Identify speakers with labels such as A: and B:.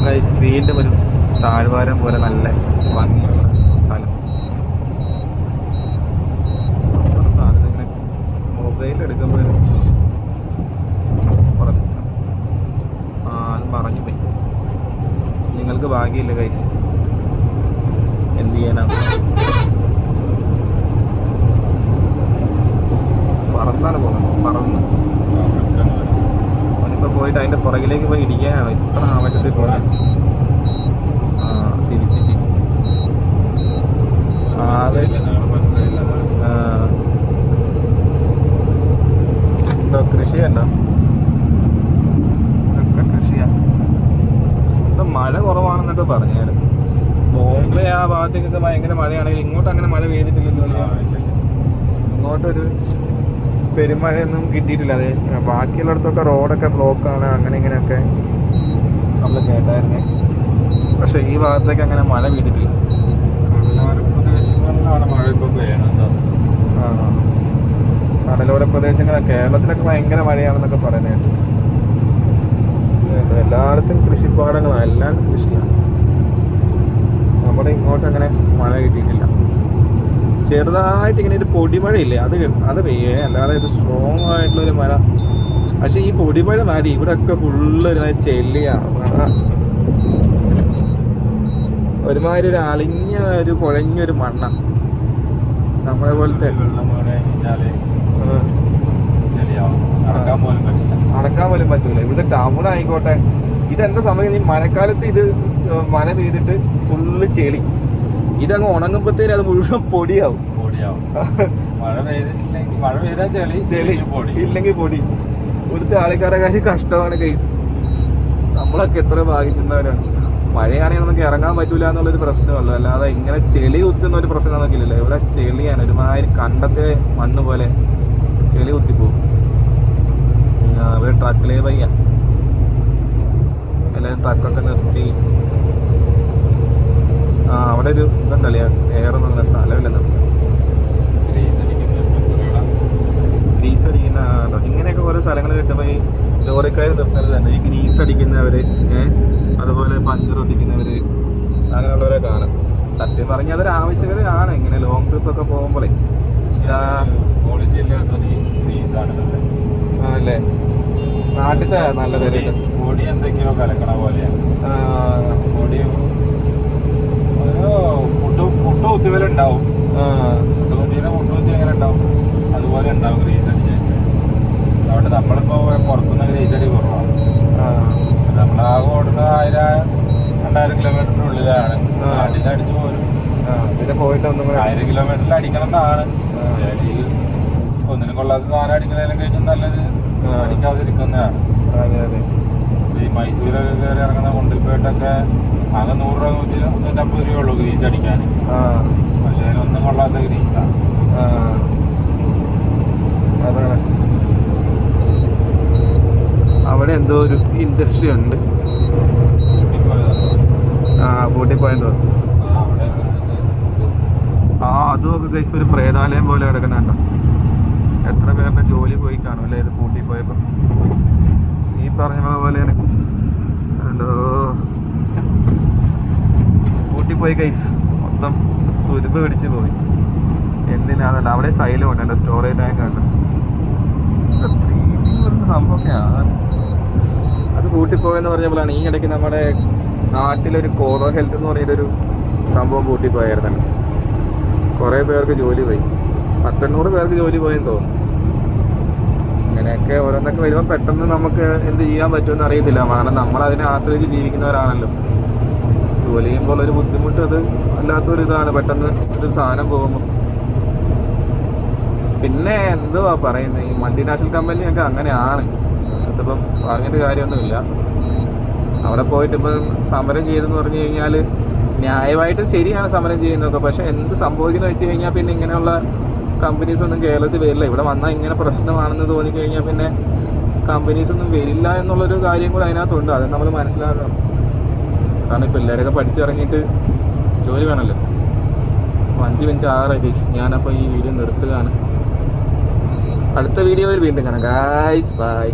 A: Guys വീണ്ടും ഒരു താഴ്വാരം പോലെ നല്ല ഭംഗിയുള്ള സ്ഥലം. ഇങ്ങനെ മൊബൈൽ എടുക്കുമ്പോൾ ഒരു പ്രശ്നം, അത് മറഞ്ഞു പോയി. നിങ്ങൾക്ക് ഭാഗ്യമില്ല ഗൈസ്, എന്ത് ചെയ്യാനാണ്. പറന്നാണ് പോകുന്നത്, പറന്ന് അവനിപ്പോൾ പോയിട്ട് അതിൻ്റെ പുറകിലേക്ക് പോയി ഇടിക്കാനാണ് ഇത്ര ആവശ്യത്തിൽ പോകുന്നത്. തിരിച്ച് ഉണ്ടോ കൃഷിയുണ്ടോ? ഒക്കെ കൃഷിയാ. ഇപ്പം മഴ കുറവാണെന്നൊക്കെ പറഞ്ഞാലും ബോംബെ ആ ഭാഗത്തേക്കൊക്കെ ഭയങ്കര മഴയാണെങ്കിൽ ഇങ്ങോട്ട് അങ്ങനെ മഴ പെയ്തിട്ടില്ലല്ലോ. ഇങ്ങോട്ടൊരു പെരുമഴയൊന്നും കിട്ടിയിട്ടില്ല. അതെ, ബാക്കിയുള്ളിടത്തൊക്കെ റോഡൊക്കെ ബ്ലോക്കാണ്, അങ്ങനെ ഇങ്ങനെയൊക്കെ നമ്മൾ കേട്ടായിരുന്നേ. പക്ഷെ ഈ ഭാഗത്തേക്ക് അങ്ങനെ മഴ പെയ്തിട്ടില്ല.
B: പ്രദേശങ്ങളിലാണ് മഴ ഇപ്പോൾ പെയ്യണത്.
A: കടലോര പ്രദേശങ്ങൾ കേരളത്തിലൊക്കെ ഭയങ്കര മഴയാണെന്നൊക്കെ പറയുന്നത്. എല്ലായിടത്തും കൃഷിപ്പാടങ്ങളാണ്, എല്ലാം കൃഷിയാണ്. നമ്മുടെ ഇങ്ങോട്ട് അങ്ങനെ മഴ കിട്ടിയിട്ടില്ല. ചെറുതായിട്ട് ഇങ്ങനെ ഒരു പൊടിമഴയില്ലേ, അത് പെയ്യേ, അല്ലാതെ ഒരു സ്ട്രോങ് ആയിട്ടുള്ളൊരു മഴ. പക്ഷെ ഈ പൊടിമഴ മതി, ഇവിടെ ഒക്കെ ഫുള്ള് ചെല്ലിയാണ്. ഒരുമാതിരി ഒരു അളിഞ്ഞ ഒരു കുഴഞ്ഞൊരു മണ്ണ, നമ്മളെ പോലത്തെ. നടക്കാൻ പോലും പറ്റൂല. ഇവിടെ ടൗൺ ആയിക്കോട്ടെ, ഇതെന്താ സമയം, ഈ മഴക്കാലത്ത് ഇത് മഴ പെയ്തിട്ട് ഫുള്ള് ചെളി, ഇതങ്ങ് ഉണങ്ങുമ്പോഴത്തേനും അത് മുഴുവൻ പൊടിയാവും.
B: മഴ പെയ്താൽ ചെളി,
A: ഇല്ലെങ്കിൽ പൊടി. ഇവിടുത്തെ ആൾക്കാരെ കാര്യം കഷ്ടമാണ് ഗൈസ്. നമ്മളൊക്കെ എത്ര ഭാഗ്യത്തിന്നവരാണ്. മഴയാണെങ്കിൽ നമുക്ക് ഇറങ്ങാൻ പറ്റൂല എന്നുള്ളൊരു പ്രശ്നമല്ല, അല്ലാതെ ഇങ്ങനെ ചെളി കുത്തുന്ന ഒരു പ്രശ്നം നമുക്കില്ലല്ലോ. ഇവിടെ ചെളിയാണ്, ഒരുമാതിരി കണ്ടത്തെ മണ്ണ് പോലെ ചെളി കുത്തിപ്പോവും. ഇവിടെ ട്രക്കിലേ വയ്യ, എല്ലാവരും ട്രക്കൊക്കെ നിർത്തി. അവിടെ ഒരു ഇതുണ്ടല്ലേ, എയർ എന്നുള്ള സ്ഥലമില്ല നിർത്താൻ. ഗ്രീസ് അടിക്കുന്ന ഇങ്ങനെയൊക്കെ ഓരോ സ്ഥലങ്ങൾ കിട്ടുമ്പോൾ ഈ ലോറിക്കാർ നിർത്തുന്നത് തന്നെ. ഈ ഗ്രീസ് അടിക്കുന്നവര്, അതുപോലെ പഞ്ചർ ഒട്ടിക്കുന്നവര്, അങ്ങനെയുള്ളവരെ കാണാം. സത്യം പറഞ്ഞാൽ അതൊരു ആവശ്യകതയാണ് ഇങ്ങനെ ലോങ് ട്രിപ്പൊക്കെ പോകുമ്പോഴേ. അല്ലേ, നാട്ടിലത്തെ നല്ലത്
B: പൊടി എന്തൊക്കെയോ കലക്കണ പോലെയാണ്. മുട്ടുകുത്തിവല ഉണ്ടാവും, മുട്ടുകുത്തി എങ്ങനെ ഉണ്ടാവും അതുപോലെ ഉണ്ടാവും ഗ്രീസ് അടിച്ച്. അതുകൊണ്ട് നമ്മളിപ്പോ പുറത്തുനിന്ന് ഗ്രീസ് അടി കുറവാണ്. നമ്മളാകെ ഓടുന്ന 1000-2000 കിലോമീറ്ററിന്റെ ഉള്ളിലാണ്. നാട്ടിൽ അടിച്ചു പോരും.
A: പിന്നെ പോയിട്ട്
B: 1000 കിലോമീറ്ററിൽ അടിക്കണം എന്നാണ്. ഒന്നിനും കൊള്ളാത്ത സാധനം അടിക്കുന്നതിനും കഴിഞ്ഞാൽ നല്ലത് അടിക്കാതിരിക്കുന്നതാണ്. ഈ മൈസൂരൊക്കെ കയറി ഇറങ്ങുന്ന കൊണ്ടിൽപേട്ടൊക്കെ ആകെ 100 രൂപ 150 രൂപയുള്ളൂ ഗ്രീസ് അടിക്കാൻ. പക്ഷെ അതിനൊന്നും കൊള്ളാത്ത ഗ്രീസാണ്.
A: അതാണ്. അവിടെ എന്തോ ഒരു ഇൻഡസ്ട്രി ഉണ്ട്. പൂട്ടിപ്പോയെന്തോ. അതുമൊക്കെ ഗൈസ് ഒരു പ്രേതാലയം പോലെ കിടക്കുന്നുണ്ടോ. എത്ര പേരുടെ ജോലി പോയി കാണും അല്ലേ ഇത് പൂട്ടിപ്പോയപ്പോൾ. ഈ പറഞ്ഞ പോലെയാണ് എന്തോ പൂട്ടിപ്പോയി ഗൈസ്, മൊത്തം തുരുമ്പ് പിടിച്ച് പോയി. എന്തിനാന്നല്ല, അവിടെ സൈലം ഉണ്ട്, എൻ്റെ സ്റ്റോറേജ് ടാങ്ക് ഉണ്ട്. സംഭവമൊക്കെയാണ് അത് പൂട്ടിപ്പോയെന്ന് പറഞ്ഞപ്പോഴാണ് ഈ ഇടയ്ക്ക് നമ്മുടെ നാട്ടിലൊരു കോറോ ഹെൽത്ത് എന്ന് പറഞ്ഞൊരു സംഭവം പൂട്ടിപ്പോയായിരുന്നല്ലോ. കുറേ പേർക്ക് ജോലി പോയി, 100-100 പേർക്ക് ജോലി പോയെന്ന് തോന്നുന്നു. ഇങ്ങനെയൊക്കെ ഓരോന്നൊക്കെ വരുമ്പോൾ പെട്ടെന്ന് നമുക്ക് എന്ത് ചെയ്യാൻ പറ്റുമെന്ന് അറിയത്തില്ല. കാരണം നമ്മളതിനെ ആശ്രയിച്ച് ജീവിക്കുന്നവരാണല്ലോ. ജോലി ചെയ്യുമ്പോൾ ഒരു ബുദ്ധിമുട്ട്, അത് വല്ലാത്തൊരു ഇതാണ് പെട്ടെന്ന് ഒരു സാധനം പോകുമ്പോൾ. പിന്നെ എന്തുവാ പറയുന്നത്, ഈ മൾട്ടിനാഷണൽ കമ്പനിയൊക്കെ അങ്ങനെയാണ്. അതിപ്പം പറഞ്ഞിട്ട് കാര്യമൊന്നുമില്ല. അവിടെ പോയിട്ട് ഇപ്പം സമരം ചെയ്തെന്ന് പറഞ്ഞു കഴിഞ്ഞാൽ ന്യായമായിട്ട് ശരിയാണ് സമരം ചെയ്യുന്നതൊക്കെ. പക്ഷെ എന്ത് സംഭവിക്കുന്നു വെച്ച് കഴിഞ്ഞാൽ പിന്നെ ഇങ്ങനെയുള്ള കമ്പനീസ് ഒന്നും കേരളത്തിൽ വരില്ല. ഇവിടെ വന്നാൽ ഇങ്ങനെ പ്രശ്നമാണെന്ന് തോന്നിക്കഴിഞ്ഞാൽ പിന്നെ കമ്പനീസ് ഒന്നും വരില്ല എന്നുള്ളൊരു കാര്യം കൂടെ അതിനകത്തുണ്ട്. അത് നമ്മൾ മനസ്സിലാക്കണം. കാരണം ഈ പിള്ളേരൊക്കെ പഠിച്ചിറങ്ങിയിട്ട് ജോലി വേണമല്ലോ. 5 മിനിറ്റ് ആറായി. ഞാനപ്പോൾ ഈ വീഡിയോ നിർത്തുകയാണ്. അടുത്ത വീഡിയോയിൽ വീണ്ടും കാണാം ഗായ്സ്, ബൈ.